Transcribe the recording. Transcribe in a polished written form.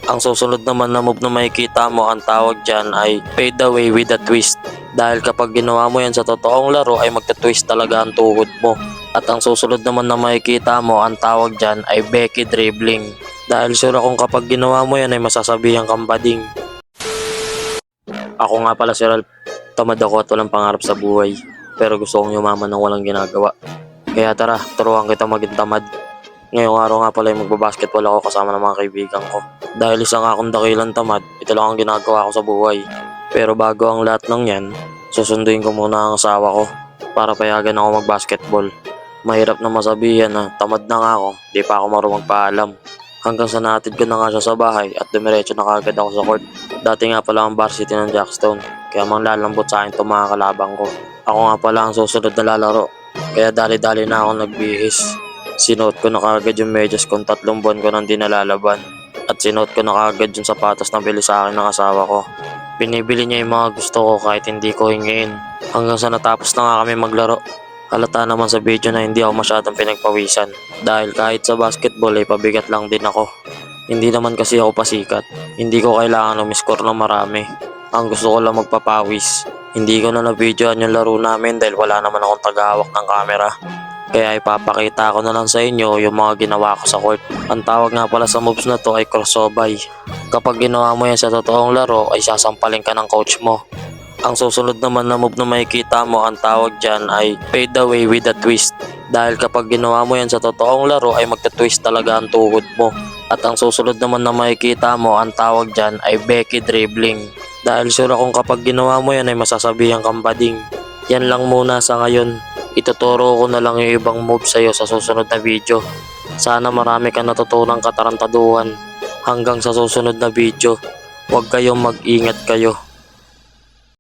Ang susunod naman na move na makikita mo, ang tawag dyan ay fade away with a twist. Dahil kapag ginawa mo yan sa totoong laro ay magta-twist talaga ang tuhod mo. At ang susunod naman na makikita mo, ang tawag dyan ay Becky dribbling. Dahil sure akong kapag ginawa mo yan ay masasabihan kang bading. Ako nga pala si Ralph. Tamad ako at walang pangarap sa buhay. Pero gusto kong yumaman ng walang ginagawa. Kaya tara, turuan kita maging tamad. Ngayong araw nga pala ay magbabasketball ako kasama ng mga kaibigan ko. Dahil isa nga akong dakilang tamad, ito lang ang ginagawa ko sa buhay. Pero bago ang lahat ng yan, susunduin ko muna ang asawa ko para payagan ako magbasketball. Mahirap na masabihan na tamad na nga ako, di pa ako marunong magpaalam. Hanggang sa naatid ko na nga siya sa bahay at dumiretso na kagad ako sa court. Dati nga pala ang varsity ng Jackstone, kaya manglalambot sa akin itong mga kalabang ko. Ako nga pala ang susunod na lalaro, kaya dali-dali na ako nagbihis. Sinuot ko na kagad yung medyas kung 3 buwan ko nang di nalalaban. At sinuot ko na kagad yung sapatos na bili sa akin ng asawa ko. Binibili niya yung mga gusto ko kahit hindi ko hingiin. Hanggang sa natapos na nga kami maglaro. Halata naman sa video na hindi ako masyadong pinagpawisan. Dahil kahit sa basketball ay pabigat lang din ako. Hindi naman kasi ako pasikat. Hindi ko kailangan umiscore ng marami. Ang gusto ko lang magpapawis. Hindi ko na na-videoan yung laro namin dahil wala naman akong tagahawak ng camera. Kaya ipapakita ko na lang sa inyo yung mga ginawa ko sa court. Ang tawag nga pala sa moves na to ay crossover. Kapag ginawa mo yan sa totoong laro ay sasampalin ka ng coach mo. Ang susunod naman na move na makikita mo, ang tawag dyan ay fade away with a twist. Dahil kapag ginawa mo yan sa totoong laro ay magta-twist talaga ang tuhod mo. At ang susunod naman na makikita mo, ang tawag dyan ay Becky dribbling. Dahil sure akong kapag ginawa mo yan ay masasabihan kang bading. Yan lang muna sa ngayon. Ituturo ko na lang yung ibang move sa'yo sa susunod na video. Sana marami kang natutunang katarantaduhan. Hanggang sa susunod na video, huwag kayong mag-ingat kayo.